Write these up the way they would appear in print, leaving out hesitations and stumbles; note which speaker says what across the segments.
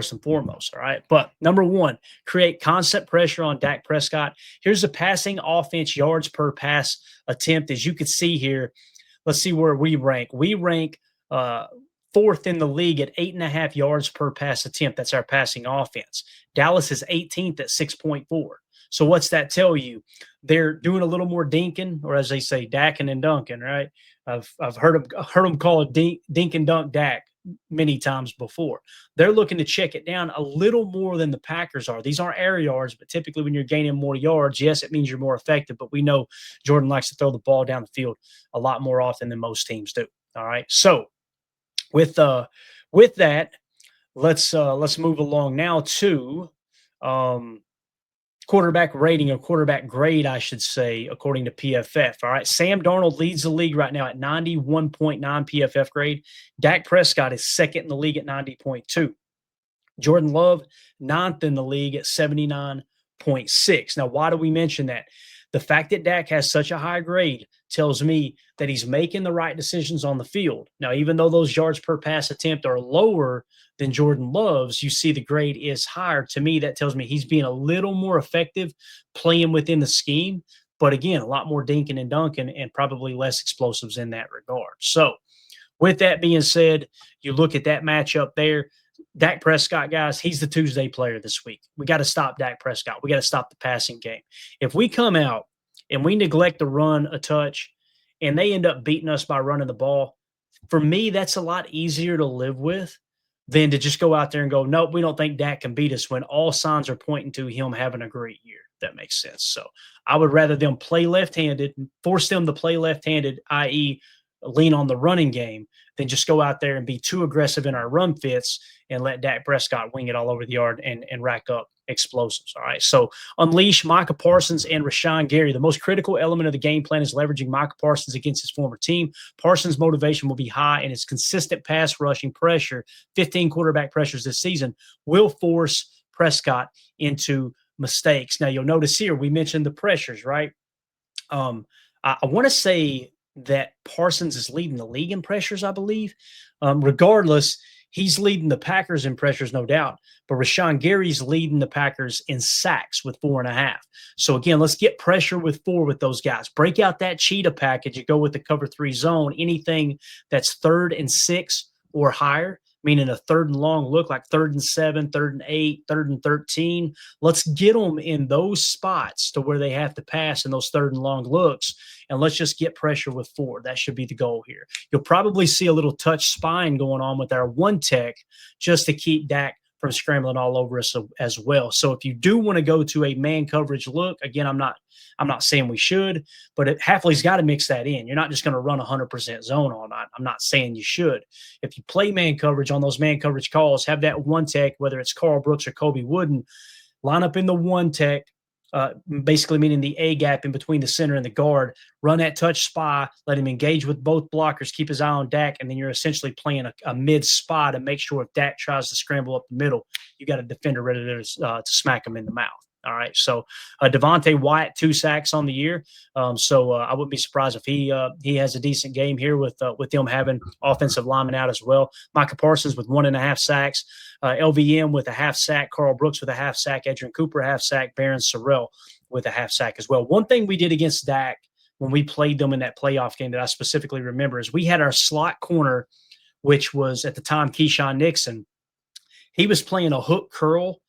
Speaker 1: first and foremost. All right. But number one, create constant pressure on Dak Prescott. Here's the passing offense yards per pass attempt. As you can see here, let's see where we rank. We rank fourth in the league at 8.5 yards per pass attempt. That's our passing offense. Dallas is 18th at 6.4. So what's that tell you? They're doing a little more dinking, or as they say, dacking and dunking, right? I've heard them call it dink and dunk Dak many times before. They're looking to check it down a little more than the Packers are. These aren't air yards, but typically when you're gaining more yards, yes, it means you're more effective. But we know Jordan likes to throw the ball down the field a lot more often than most teams do. All right. So with that, let's move along now to quarterback rating or quarterback grade, I should say, according to PFF. All right. Sam Darnold leads the league right now at 91.9 PFF grade. Dak Prescott is second in the league at 90.2. Jordan Love, ninth in the league at 79.6. Now, why do we mention that? The fact that Dak has such a high grade tells me that he's making the right decisions on the field. Now, even though those yards per pass attempt are lower than Jordan Love's, you see the grade is higher. To me, that tells me he's being a little more effective playing within the scheme. But again, a lot more dinking and dunking and probably less explosives in that regard. So with that being said, you look at that matchup there. Dak Prescott, guys, he's the Tuesday player this week. We got to stop Dak Prescott. We got to stop the passing game. If we come out and we neglect to run a touch and they end up beating us by running the ball, for me, that's a lot easier to live with than to just go out there and go, nope, we don't think Dak can beat us when all signs are pointing to him having a great year. That makes sense. So I would rather them play left-handed, force them to play left-handed, i.e., lean on the running game, than just go out there and be too aggressive in our run fits and let Dak Prescott wing it all over the yard and rack up explosives. All right. So unleash Micah Parsons and Rashawn Gary. The most critical element of the game plan is leveraging Micah Parsons against his former team. Parsons' motivation will be high, and his consistent pass rushing pressure, 15 quarterback pressures this season, will force Prescott into mistakes. Now, you'll notice here we mentioned the pressures, right? I want to say that Parsons is leading the league in pressures, I believe. Regardless, he's leading the Packers in pressures, no doubt. But Rashawn Gary's leading the Packers in sacks with 4.5. So, again, let's get pressure with 4 with those guys. Break out that cheetah package and go with the cover 3 zone. Anything that's 3rd and 6 or higher, meaning a 3rd and long look like 3rd and 7, 3rd and 8, 3rd and 13. Let's get them in those spots to where they have to pass in those 3rd and long looks, and let's just get pressure with 4. That should be the goal here. You'll probably see a little touch spine going on with our one tech just to keep Dak from scrambling all over us as well. So if you do want to go to a man coverage look, again, I'm not saying we should, but Hafley's got to mix that in. You're not just going to run 100% zone all night. I'm not saying you should. If you play man coverage on those man coverage calls, have that one tech, whether it's Carl Brooks or Kobe Wooden, line up in the one tech, basically meaning the A gap in between the center and the guard, run that touch spy, let him engage with both blockers, keep his eye on Dak, and then you're essentially playing a mid spy to make sure if Dak tries to scramble up the middle, you got a defender ready to smack him in the mouth. All right. So Devontae Wyatt, 2 sacks on the year. So I wouldn't be surprised if he has a decent game here with them having offensive linemen out as well. Micah Parsons with 1.5 sacks, LVM with a half sack, Carl Brooks with a half sack, Adrian Cooper a half sack, Baron Sorrell with a half sack as well. One thing we did against Dak when we played them in that playoff game that I specifically remember is we had our slot corner, which was at the time Keyshawn Nixon. He was playing a hook curl.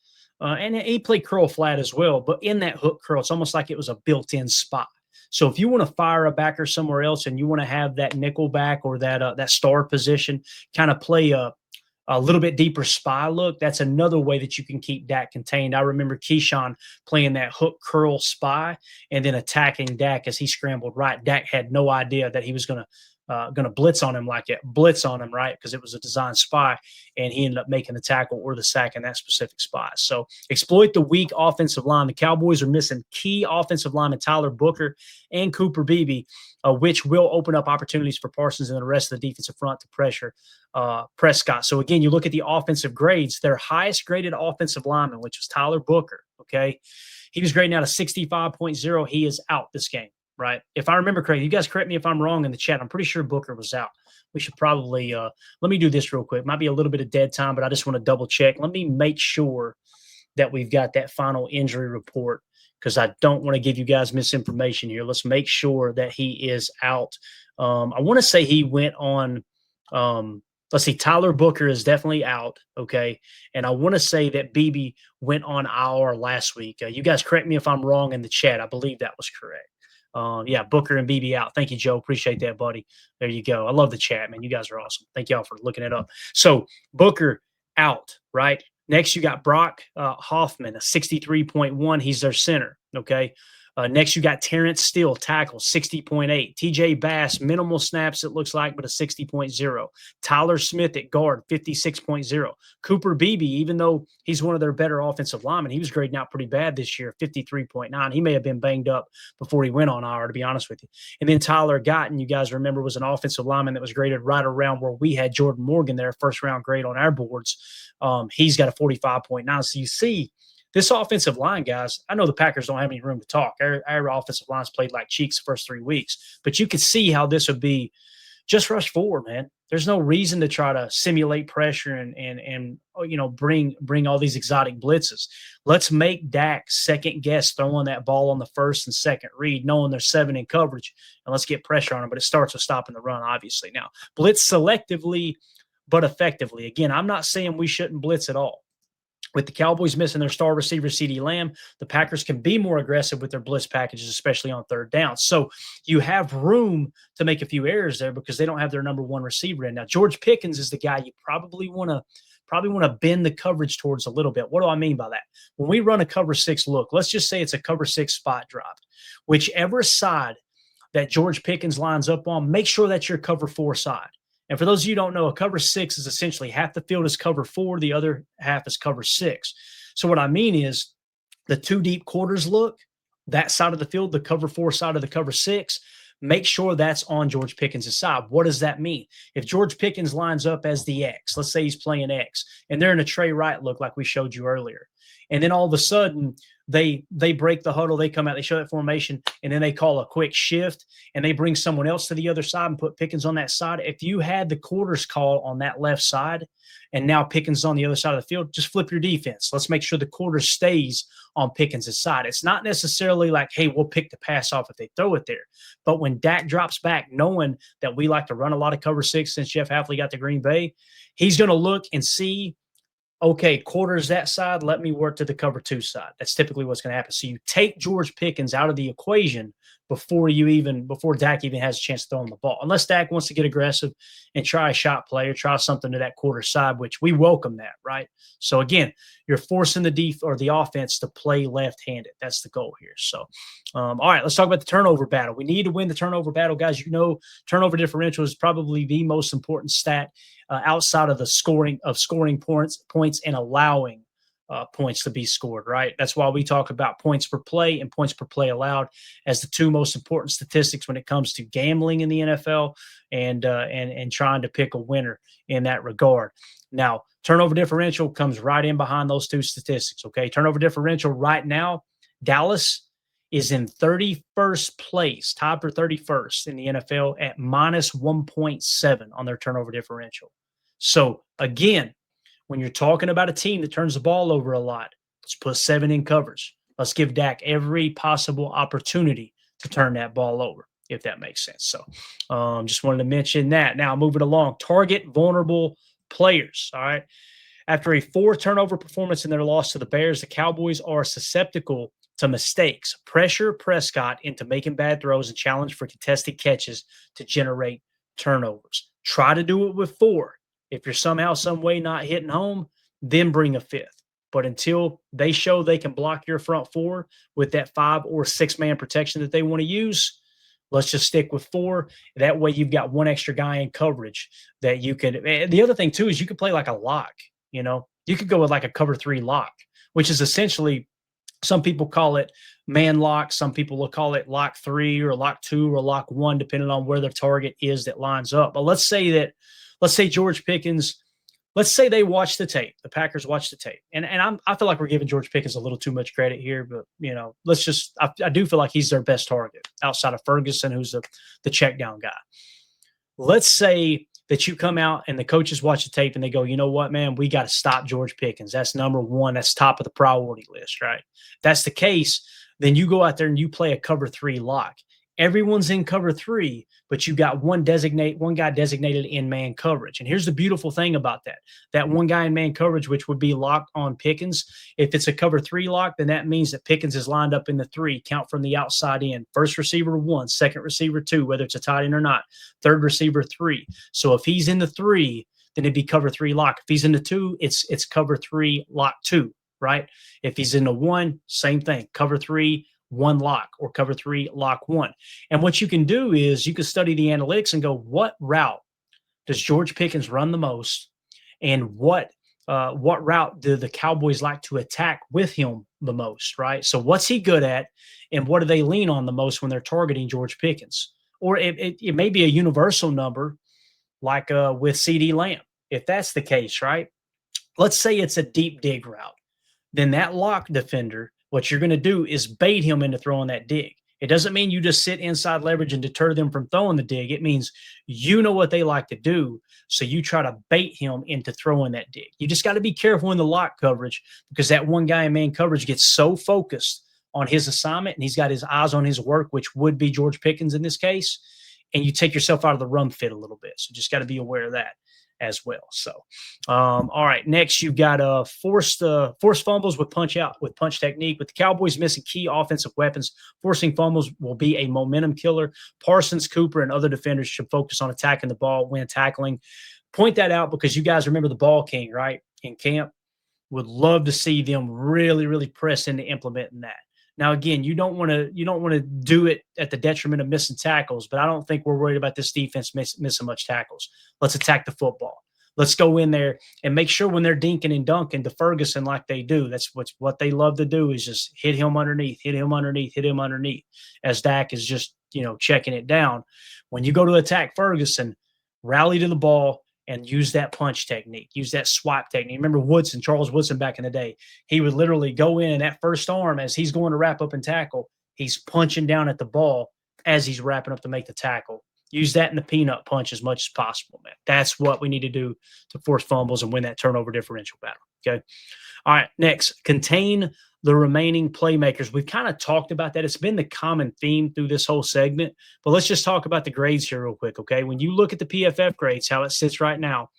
Speaker 1: And he played curl flat as well. But in that hook curl, it's almost like it was a built-in spot. So if you want to fire a backer somewhere else and you want to have that nickel back or that star position kind of play a little bit deeper spy look, that's another way that you can keep Dak contained. I remember Keyshawn playing that hook curl spy and then attacking Dak as he scrambled right. Dak had no idea that he was going to blitz on him like that, right? Because it was a design spy, and he ended up making the tackle or the sack in that specific spot. So exploit the weak offensive line. The Cowboys are missing key offensive linemen Tyler Booker and Cooper Beebe, which will open up opportunities for Parsons and the rest of the defensive front to pressure Prescott. So again, you look at the offensive grades, their highest graded offensive lineman, which was Tyler Booker. Okay. He was grading out a 65.0. He is out this game. Right. If I remember correctly, you guys correct me if I'm wrong in the chat. I'm pretty sure Booker was out. We should probably let me do this real quick. Might be a little bit of dead time, but I just want to double check. Let me make sure that we've got that final injury report because I don't want to give you guys misinformation here. Let's make sure that he is out. I want to say he went on. Let's see, Tyler Booker is definitely out. Okay. And I want to say that BB went on IR last week. You guys correct me if I'm wrong in the chat. I believe that was correct. Yeah, Booker and BB out. Thank you, Joe. Appreciate that, buddy. There you go. I love the chat, man. You guys are awesome. Thank y'all for looking it up. So Booker out, right? Next, you got Brock Hoffman, a 63.1. He's their center. Okay. Next, you got Terrence Steele, tackle, 60.8. TJ Bass, minimal snaps, it looks like, but a 60.0. Tyler Smith at guard, 56.0. Cooper Beebe, even though he's one of their better offensive linemen, he was grading out pretty bad this year, 53.9. He may have been banged up before he went on IR, to be honest with you. And then Tyler Gotton, you guys remember, was an offensive lineman that was graded right around where we had Jordan Morgan there, first round grade on our boards. He's got a 45.9. So you see, this offensive line, guys, I know the Packers don't have any room to talk. Our offensive line's played like cheeks the first 3 weeks, but you could see how this would be just rush forward, man. There's no reason to try to simulate pressure and bring all these exotic blitzes. Let's make Dak second guess throwing that ball on the first and second read, knowing there's 7 in coverage, and let's get pressure on them. But it starts with stopping the run, obviously. Now, blitz selectively, but effectively. Again, I'm not saying we shouldn't blitz at all. With the Cowboys missing their star receiver, CeeDee Lamb, the Packers can be more aggressive with their blitz packages, especially on third down. So you have room to make a few errors there because they don't have their number one receiver in. Now, George Pickens is the guy you probably want to bend the coverage towards a little bit. What do I mean by that? When we run a cover 6 look, let's just say it's a cover 6 spot drop. Whichever side that George Pickens lines up on, make sure that's your cover 4 side. And for those of you who don't know, a cover 6 is essentially half the field is cover 4, the other half is cover 6. So what I mean is the 2 deep quarters look, that side of the field, the cover 4 side of the cover 6, make sure that's on George Pickens' side. What does that mean? If George Pickens lines up as the X, let's say he's playing X, and they're in a Trey Wright look like we showed you earlier, and then all of a sudden they break the huddle, they come out, they show that formation, and then they call a quick shift, and they bring someone else to the other side and put Pickens on that side. If you had the quarters call on that left side, and now Pickens on the other side of the field, just flip your defense. Let's make sure the quarter stays on Pickens' side. It's not necessarily like, hey, we'll pick the pass off if they throw it there. But when Dak drops back, knowing that we like to run a lot of cover 6 since Jeff Hafley got to Green Bay, he's going to look and see, okay, quarters that side, let me work to the cover 2 side. That's typically what's going to happen. So you take George Pickens out of the equation before Dak even has a chance to throw him the ball. Unless Dak wants to get aggressive and try a shot play or try something to that quarter side, which we welcome that, right? So again, you're forcing the offense to play left-handed. That's the goal here. So, all right, let's talk about the turnover battle. We need to win the turnover battle, guys. You know, turnover differential is probably the most important stat outside of the scoring points and allowing points to be scored, right? That's why we talk about points per play and points per play allowed as the 2 most important statistics when it comes to gambling in the NFL and trying to pick a winner in that regard. Now, turnover differential comes right in behind those 2 statistics, okay? Turnover differential right now, Dallas is in 31st place, tied for 31st in the NFL at minus 1.7 on their turnover differential. So, again, when you're talking about a team that turns the ball over a lot, let's put 7 in covers. Let's give Dak every possible opportunity to turn that ball over, if that makes sense. So just wanted to mention that. Now, moving along, target vulnerable players, all right? After a 4 turnover performance in their loss to the Bears, the Cowboys are susceptible to mistakes. Pressure Prescott into making bad throws and challenge for contested catches to generate turnovers. Try to do it with 4. If you're somehow, some way not hitting home, then bring a 5th. But until they show they can block your front 4 with that 5 or 6 man protection that they want to use, let's just stick with 4. That way you've got 1 extra guy in coverage that you could. And the other thing too is you could play like a lock. You know, you could go with like a cover 3 lock, which is essentially, some people call it man lock. Some people will call it lock 3 or lock 2 or lock 1, depending on where their target is that lines up. But let's say George Pickens, let's say they watch the tape. The Packers watch the tape. And I feel like we're giving George Pickens a little too much credit here, but, you know, I do feel like he's their best target outside of Ferguson, who's the check down guy. Let's say that you come out and the coaches watch the tape and they go, you know what, man, we got to stop George Pickens. That's number one. That's top of the priority list, right? If that's the case, then you go out there and you play a cover three lock. Everyone's in cover three, but you got one guy designated in man coverage. And here's the beautiful thing about that. That one guy in man coverage, which would be locked on Pickens. If it's a cover three lock, then that means that Pickens is lined up in the three, count from the outside in. First receiver one, second receiver two, whether it's a tight end or not. Third receiver three. So if he's in the three, then it'd be cover three lock. If he's in the two, it's cover three lock two, right? If he's in the one, same thing, cover three, one lock, or cover three, lock one. And what you can do is you can study the analytics and go, what route does George Pickens run the most? And what route do the Cowboys like to attack with him the most, right? So what's he good at, and what do they lean on the most when they're targeting George Pickens? Or it may be a universal number like with CeeDee Lamb. If that's the case, right? Let's say it's a deep dig route. Then that lock defender, what you're going to do is bait him into throwing that dig. It doesn't mean you just sit inside leverage and deter them from throwing the dig. It means you know what they like to do, so you try to bait him into throwing that dig. You just got to be careful in the lock coverage, because that one guy in man coverage gets so focused on his assignment and he's got his eyes on his work, which would be George Pickens in this case, and you take yourself out of the run fit a little bit. So just got to be aware of that as well. So, all right, next you've got forced fumbles with punch technique. With the Cowboys missing key offensive weapons, forcing fumbles will be a momentum killer. Parsons, Cooper, and other defenders should focus on attacking the ball when tackling. Point that out because you guys remember the ball king, right? In camp, would love to see them really, really press into implementing that. Now, again, you don't want to do it at the detriment of missing tackles, but I don't think we're worried about this defense missing much tackles. Let's attack the football. Let's go in there and make sure when they're dinking and dunking to Ferguson like they do, that's what they love to do, is just hit him underneath, as Dak is just, checking it down. When you go to attack Ferguson, rally to the ball and use that punch technique, use that swipe technique. Remember Charles Woodson back in the day, he would literally go in and that first arm, as he's going to wrap up and tackle, he's punching down at the ball as he's wrapping up to make the tackle. Use that in the peanut punch as much as possible, man. That's what we need to do to force fumbles and win that turnover differential battle, okay? All right, next, contain the remaining playmakers. We've kind of talked about that. It's been the common theme through this whole segment, but let's just talk about the grades here real quick, okay? When you look at the PFF grades, how it sits right now,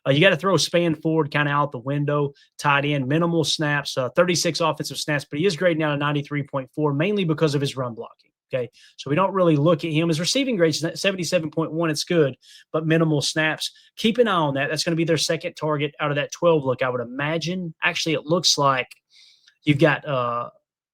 Speaker 1: you got to throw Span Ford kind of out the window, tight end, minimal snaps, 36 offensive snaps, but he is grading out a 93.4, mainly because of his run blocking. Okay, so we don't really look at him. His receiving grade is 77.1. It's good, but minimal snaps. Keep an eye on that. That's going to be their second target out of that 12 look, I would imagine. Actually, it looks like you've got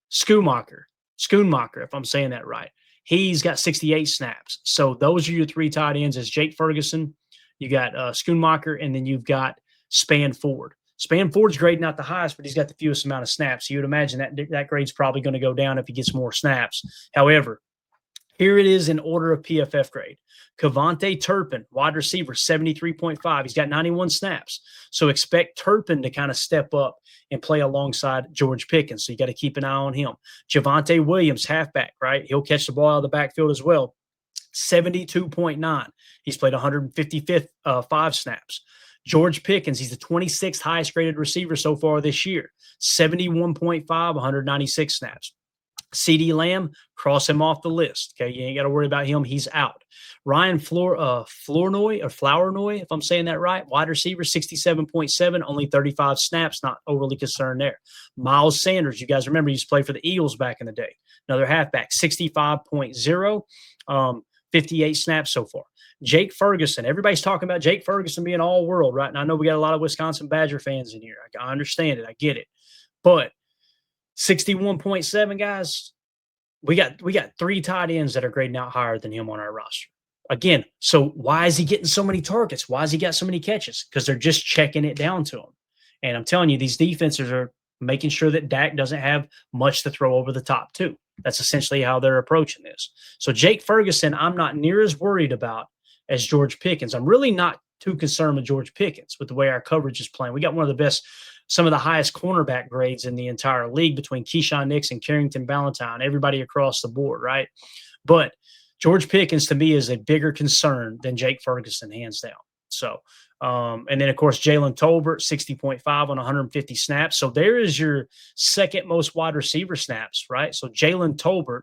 Speaker 1: Schoonmaker, if I'm saying that right. He's got 68 snaps. So those are your three tight ends: is Jake Ferguson, you got Schoonmaker, and then you've got Span Ford. Span Ford's grading not the highest, but he's got the fewest amount of snaps. So you would imagine that grade's probably going to go down if he gets more snaps. However, here it is in order of PFF grade. Kevontae Turpin, wide receiver, 73.5. He's got 91 snaps. So expect Turpin to kind of step up and play alongside George Pickens. So you got to keep an eye on him. Javonte Williams, halfback, right? He'll catch the ball out of the backfield as well. 72.9. He's played 155 snaps. George Pickens, he's the 26th highest graded receiver so far this year. 71.5, 196 snaps. CeeDee Lamb, cross him off the list. Okay, you ain't got to worry about him. He's out. Ryan Flournoy, if I'm saying that right, wide receiver, 67.7, only 35 snaps, not overly concerned there. Miles Sanders, you guys remember he used to play for the Eagles back in the day. Another halfback, 65.0, 58 snaps so far. Jake Ferguson, everybody's talking about Jake Ferguson being all world, right? And I know we got a lot of Wisconsin Badger fans in here. I understand it. I get it. But 61.7, guys, we got three tight ends that are grading out higher than him on our roster. Again, so why is he getting so many targets? Why has he got so many catches? Because they're just checking it down to him. And I'm telling you, these defenses are making sure that Dak doesn't have much to throw over the top too. That's essentially how they're approaching this. So Jake Ferguson, I'm not near as worried about as George Pickens. I'm really not too concerned with George Pickens with the way our coverage is playing. We got one of the best, some of the highest cornerback grades in the entire league between Keyshawn Nix and Carrington Ballantyne, everybody across the board, right? But George Pickens, to me, is a bigger concern than Jake Ferguson, hands down. So, and then of course, Jalen Tolbert, 60.5 on 150 snaps. So there is your second most wide receiver snaps, right? So Jalen Tolbert,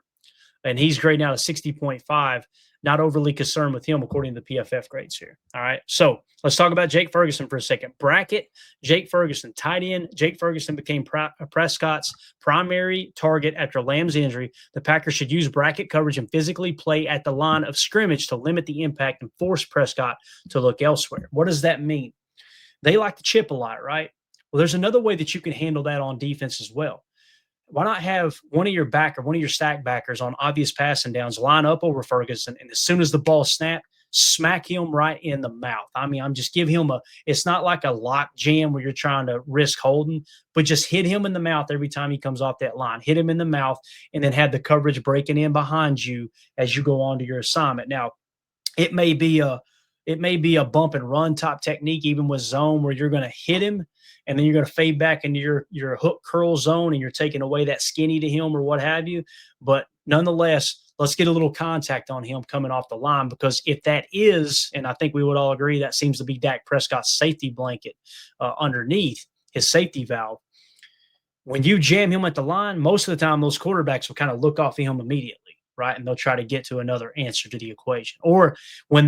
Speaker 1: and he's grading out at 60.5. Not overly concerned with him according to the PFF grades here. All right. So let's talk about Jake Ferguson for a second. Bracket Jake Ferguson, tight end. Jake Ferguson became Prescott's primary target after Lamb's injury. The Packers should use bracket coverage and physically play at the line of scrimmage to limit the impact and force Prescott to look elsewhere. What does that mean? They like to chip a lot, right? Well, there's another way that you can handle that on defense as well. Why not have one of your one of your stack backers on obvious passing downs line up over Ferguson, and as soon as the ball snapped, smack him right in the mouth. I mean, I'm just give him it's not like a lock jam where you're trying to risk holding, but just hit him in the mouth every time he comes off that line. Hit him in the mouth and then have the coverage breaking in behind you as you go on to your assignment. Now, it may be a bump and run type technique, even with zone, where you're going to hit him and then you're going to fade back into your hook curl zone and you're taking away that skinny to him or what have you. But nonetheless, let's get a little contact on him coming off the line, because if that is, and I think we would all agree that seems to be Dak Prescott's safety blanket underneath his safety valve. When you jam him at the line, most of the time those quarterbacks will kind of look off of him immediately, right? And they'll try to get to another answer to the equation. Or when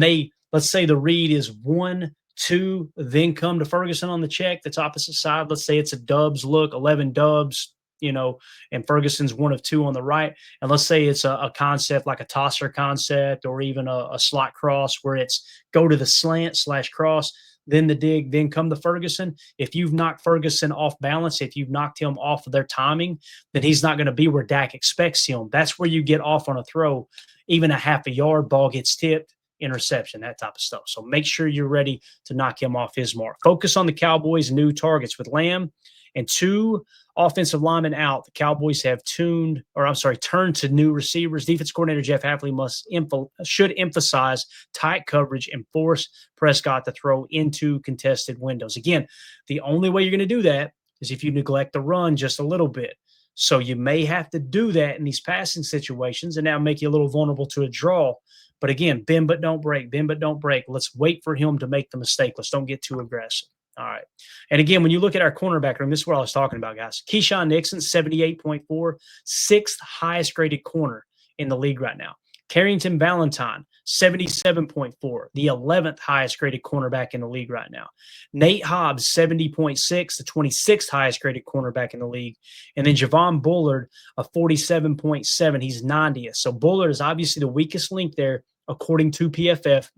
Speaker 1: let's say the read is 1, 2, then come to Ferguson on the check that's opposite side. Let's say it's a Dubs look, 11 Dubs, and Ferguson's 1 of 2 on the right. And let's say it's a concept like a tosser concept or even a slot cross where it's go to the slant / cross, then the dig, then come to Ferguson. If you've knocked Ferguson off balance, if you've knocked him off of their timing, then he's not going to be where Dak expects him. That's where you get off on a throw. Even a half a yard, ball gets tipped, interception, that type of stuff. So make sure you're ready to knock him off his mark. Focus on the Cowboys' new targets. With Lamb and 2 offensive linemen out, the Cowboys have turned to new receivers. Defense coordinator Jeff Hafley should emphasize tight coverage and force Prescott to throw into contested windows. Again, the only way you're going to do that is if you neglect the run just a little bit. So you may have to do that in these passing situations, and now make you a little vulnerable to a draw. But again, bend but don't break, bend but don't break. Let's wait for him to make the mistake. Let's don't get too aggressive. All right. And again, when you look at our cornerback room, this is what I was talking about, guys. Keyshawn Nixon, 78.4, 6th highest graded corner in the league right now. Carrington Valentine, 77.4, the 11th highest graded cornerback in the league right now. Nate Hobbs, 70.6, the 26th highest graded cornerback in the league. And then Javon Bullard, a 47.7, he's 90th. So Bullard is obviously the weakest link there, according to PFF.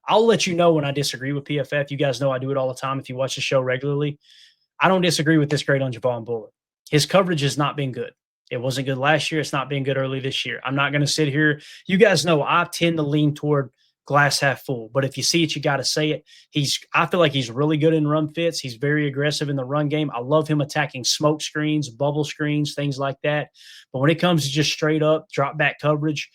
Speaker 1: I'll let you know when I disagree with PFF. You guys know I do it all the time if you watch the show regularly. I don't disagree with this grade on Javon Bullard. His coverage has not been good. It wasn't good last year. It's not been good early this year. I'm not going to sit here. You guys know I tend to lean toward glass half full, but if you see it, you got to say it. I feel like he's really good in run fits. He's very aggressive in the run game. I love him attacking smoke screens, bubble screens, things like that. But when it comes to just straight up drop back coverage,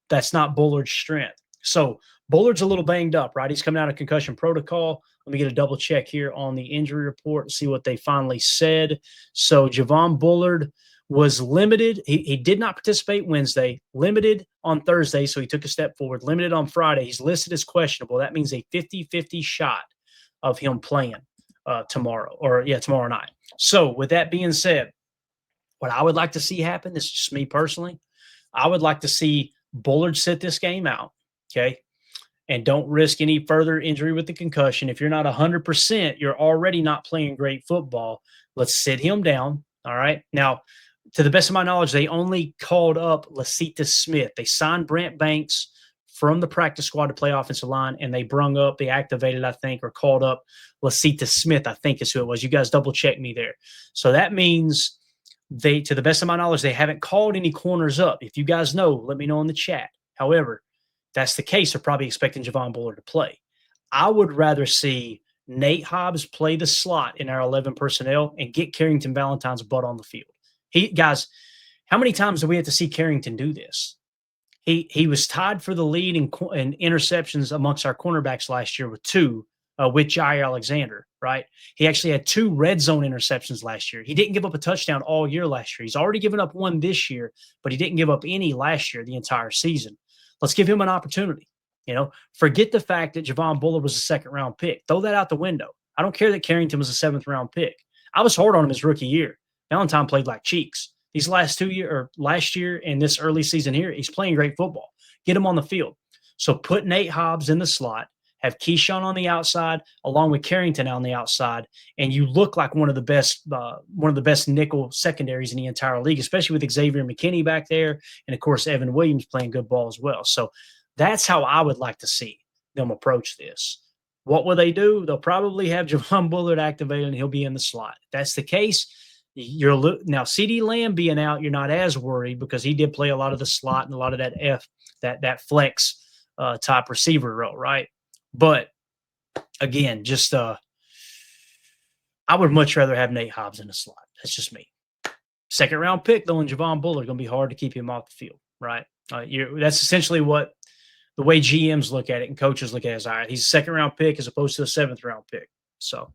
Speaker 1: that's not Bullard's strength. So Bullard's a little banged up, right? He's coming out of concussion protocol. Let me get a double check here on the injury report and see what they finally said. So Javon Bullard was limited. He did not participate Wednesday, limited on Thursday, so he took a step forward, limited on Friday. He's listed as questionable. That means a 50-50 shot of him playing tomorrow night. So with that being said, what I would like to see happen, this is just me personally, I would like to see Bullard sit this game out, okay? And don't risk any further injury with the concussion. If you're not 100%, you're already not playing great football. Let's sit him down, all right? Now, to the best of my knowledge, they only called up Lasita Smith. They signed Brant Banks from the practice squad to play offensive line, and they activated, I think, or called up Lasita Smith, I think is who it was. You guys double-check me there. So that means to the best of my knowledge, they haven't called any corners up. If you guys know, let me know in the chat. However, that's the case, they're probably expecting Javon Bullard to play. I would rather see Nate Hobbs play the slot in our 11 personnel and get Carrington Valentine's butt on the field. Guys, how many times do we have to see Carrington do this? He was tied for the lead in interceptions amongst our cornerbacks last year with 2 with Jair Alexander, right? He actually had 2 red zone interceptions last year. He didn't give up a touchdown all year last year. He's already given up 1 this year, but he didn't give up any last year, the entire season. Let's give him an opportunity. Forget the fact that Javon Bullard was a second-round pick. Throw that out the window. I don't care that Carrington was a seventh-round pick. I was hard on him his rookie year. Valentine played like cheeks. These last 2 years, or last year and this early season here, he's playing great football. Get him on the field. So put Nate Hobbs in the slot, have Keyshawn on the outside, along with Carrington on the outside, and you look like one of the best nickel secondaries in the entire league, especially with Xavier McKinney back there, and of course Evan Williams playing good ball as well. So that's how I would like to see them approach this. What will they do? They'll probably have Javon Bullard activated and he'll be in the slot. If that's the case, now CeeDee Lamb being out, you're not as worried because he did play a lot of the slot and a lot of that flex type receiver role, right? But again, just I would much rather have Nate Hobbs in the slot. That's just me. Second round pick though, and Javon Bullard, going to be hard to keep him off the field, right? That's essentially what the way GMs look at it and coaches look at it is, all right, he's a second round pick as opposed to a seventh round pick. So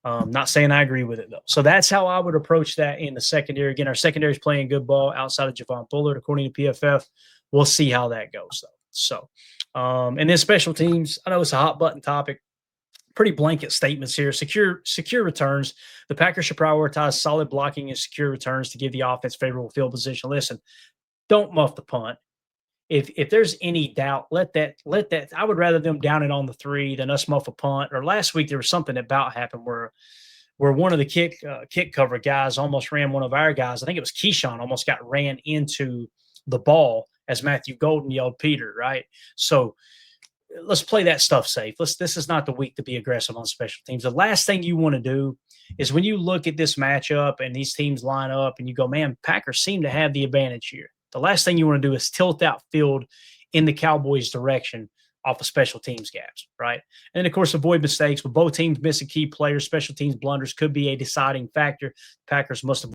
Speaker 1: not saying I agree with it though. So that's how I would approach that in the secondary. Again, our secondary is playing good ball outside of Javon Bullard, according to PFF. We'll see how that goes though. So, and then special teams, I know it's a hot button topic. Pretty blanket statements here. Secure returns. The Packers should prioritize solid blocking and secure returns to give the offense favorable field position. Listen, don't muff the punt. If there's any doubt, let that. I would rather them down it on the 3 than us muff a punt. Or last week there was something about happened where one of the kick cover guys almost ran one of our guys. I think it was Keyshawn almost got ran into the ball as Matthew Golden yelled Peter, right? So let's play that stuff safe. This is not the week to be aggressive on special teams. The last thing you want to do is when you look at this matchup and these teams line up and you go, man, Packers seem to have the advantage here. The last thing you want to do is tilt out field in the Cowboys' direction off of special teams gaps, right? And then, of course, avoid mistakes. With both teams missing key players, special teams blunders could be a deciding factor. Packers must avoid